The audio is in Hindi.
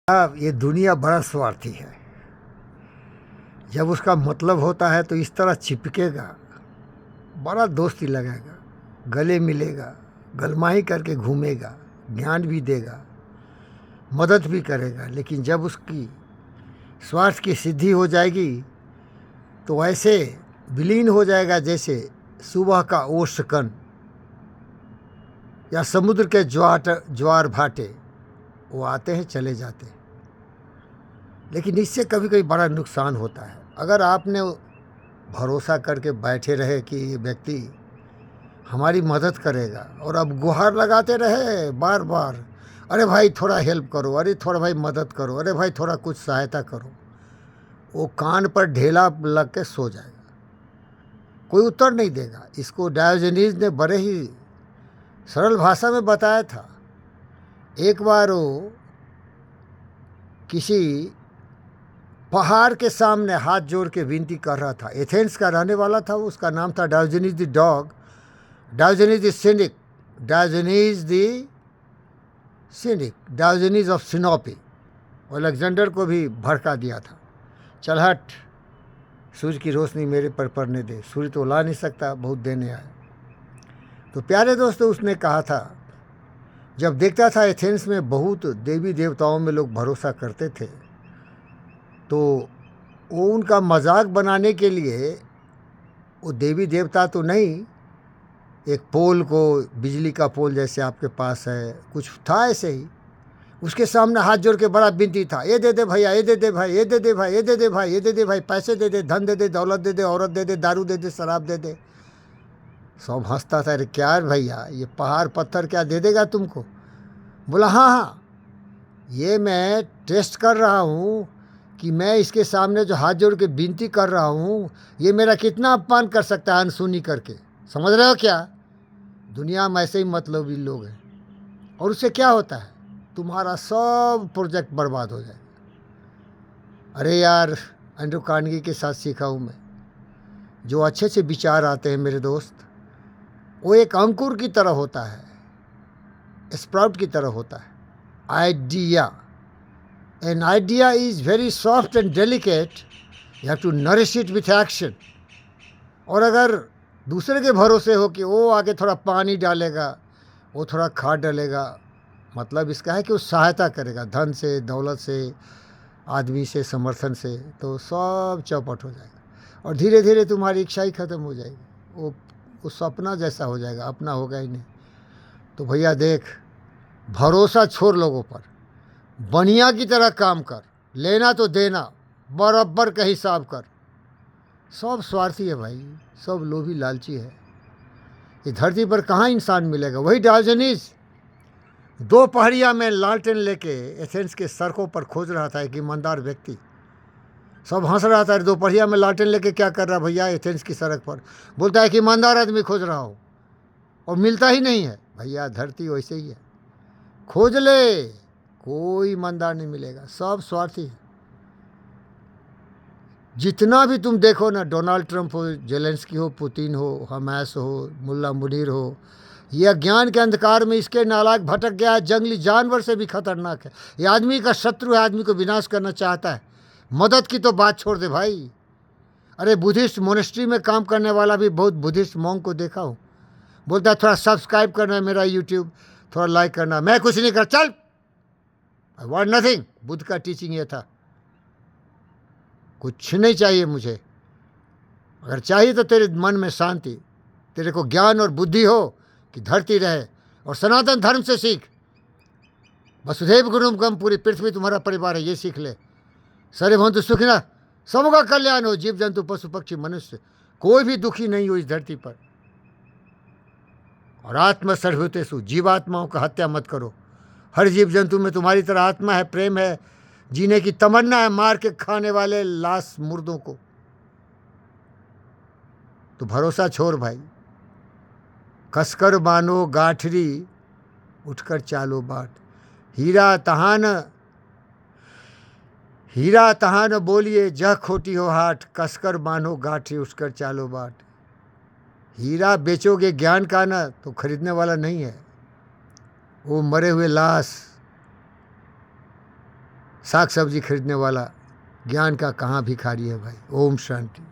ये दुनिया बड़ा स्वार्थी है। जब उसका मतलब होता है तो इस तरह चिपकेगा, बड़ा दोस्ती लगाएगा, गले मिलेगा, गलमाही करके घूमेगा, ज्ञान भी देगा, मदद भी करेगा। लेकिन जब उसकी स्वार्थ की सिद्धि हो जाएगी तो ऐसे विलीन हो जाएगा जैसे सुबह का ओष्ठ कण या समुद्र के ज्वार भाटे। वो आते हैं, चले जाते हैं। लेकिन इससे कभी कभी बड़ा नुकसान होता है। अगर आपने भरोसा करके बैठे रहे कि ये व्यक्ति हमारी मदद करेगा और अब गुहार लगाते रहे बार बार, अरे भाई थोड़ा हेल्प करो, अरे थोड़ा भाई मदद करो, अरे भाई थोड़ा कुछ सहायता करो, वो कान पर ढेला लग के सो जाएगा, कोई उत्तर नहीं देगा। इसको डायोजनीज ने बड़े ही सरल भाषा में बताया था। एक बार वो किसी पहाड़ के सामने हाथ जोड़ के विनती कर रहा था। एथेंस का रहने वाला था, उसका नाम था Diogenes the dog, Diogenes the cynic, Diogenes the cynic, Diogenes of Sinope. और अलेक्जेंडर को भी भड़का दिया था, चल हट, सूर्य की रोशनी मेरे पर पड़ने दे, सूर्य तो ला नहीं सकता, बहुत देने आया। तो प्यारे दोस्तों, उसने कहा था, जब देखता था एथेंस में बहुत देवी देवताओं में लोग भरोसा करते थे, तो वो उनका मजाक बनाने के लिए वो देवी देवता तो नहीं, एक पोल को, बिजली का पोल जैसे आपके पास है, कुछ था ऐसे ही, उसके सामने हाथ जोड़ के बड़ा विनती था, ये दे दे भैया, ये दे दे भाई, ये दे दे भाई, ये दे दे भाई, ये दे दे भाई, पैसे दे दे, धन दे दे, दौलत दे दे, औरत दे दे, दारू दे दे, शराब दे दे। सब हंसता था, अरे क्या है भैया, ये पहाड़ पत्थर क्या दे देगा तुमको? बोला हाँ हाँ, ये मैं टेस्ट कर रहा हूँ कि मैं इसके सामने जो हाथ जोड़ के विनती कर रहा हूँ, ये मेरा कितना अपमान कर सकता है अनसुनी करके। समझ रहे हो क्या? दुनिया में ऐसे ही मतलबी लोग हैं। और उससे क्या होता है, तुम्हारा सब प्रोजेक्ट बर्बाद हो जाए। अरे यार, एंड्रू कार्नेगी के साथ सीखा हूँ मैं, जो अच्छे से विचार आते हैं मेरे दोस्त, वो एक अंकुर की तरह होता है, स्प्राउट की तरह होता है। Idea, an idea is very soft and delicate, you have to nourish it with action. और अगर दूसरे के भरोसे हो कि वो आगे थोड़ा पानी डालेगा, वो थोड़ा खाद डालेगा, मतलब इसका है कि वो सहायता करेगा धन से, दौलत से, आदमी से, समर्थन से, तो सब चौपट हो जाएगा और धीरे धीरे तुम्हारी इच्छा ही ख़त्म हो जाएगी। वो सपना जैसा हो जाएगा, अपना होगा ही नहीं। तो भैया देख, भरोसा छोड़ लोगों पर, बनिया की तरह काम कर, लेना तो देना, बराबर का हिसाब कर। सब स्वार्थी है भाई, सब लोभी लालची है। ये धरती पर कहाँ इंसान मिलेगा? वही डायोजनीज दोपहरिया में लालटेन लेके एथेंस के सड़कों पर खोज रहा था एक ईमानदार व्यक्ति। सब हंस रहा था, दोपहरिया में लालटेन लेके क्या कर रहा भैया एथेंस की सड़क पर? बोलता है कि ईमानदार आदमी खोज रहा हो, और मिलता ही नहीं है। भैया धरती वैसे ही है, खोज ले, कोई ईमानदार नहीं मिलेगा, सब स्वार्थी है। जितना भी तुम देखो ना, डोनाल्ड ट्रंप हो, जेलेंस्की हो, पुतिन हो, हमास हो, मुल्ला मुनीर हो, यह अज्ञान के अंधकार में इसके नालायक भटक गया है, जंगली जानवर से भी खतरनाक है। यह आदमी का शत्रु है, आदमी को विनाश करना चाहता है। मदद की तो बात छोड़ दे भाई। अरे बुद्धिस्ट मोनेस्ट्री में काम करने वाला भी बहुत बुद्धिस्ट मॉन्क को देखा हूँ, बोलता है थोड़ा सब्सक्राइब करना है मेरा यूट्यूब, थोड़ा लाइक करना। मैं कुछ नहीं कर, चल, आई वॉन्ट नथिंग। बुद्ध का टीचिंग ये था, कुछ नहीं चाहिए मुझे। अगर चाहिए तो तेरे मन में शांति, तेरे को ज्ञान और बुद्धि हो कि धरती रहे, और सनातन धर्म से सीख। वसुधैव कुटुम्बकम, पूरी पृथ्वी तुम्हारा परिवार है, ये सीख ले। सर्वे भवन्तु सुखिनः, सबका कल्याण हो, जीव जंतु पशु पक्षी मनुष्य, कोई भी दुखी नहीं हो इस धरती पर। और आत्मा सर्वभूतेषु, जीवात्माओं का हत्या मत करो। हर जीव जंतु में तुम्हारी तरह आत्मा है, प्रेम है, जीने की तमन्ना है, मार के खाने वाले लाश मुर्दों को। तो भरोसा छोड़ भाई, कसकर बानो गाठरी, उठकर चालो बाट। हीरा तहान बोलिए जह खोटी हो हाट, कसकर बानो गाठरी, उठकर चालो बाट। हीरा बेचोगे ज्ञान का ना, तो खरीदने वाला नहीं है, वो मरे हुए लाश। साग सब्जी खरीदने वाला ज्ञान का कहाँ भिखारी है भाई। ओम शांति।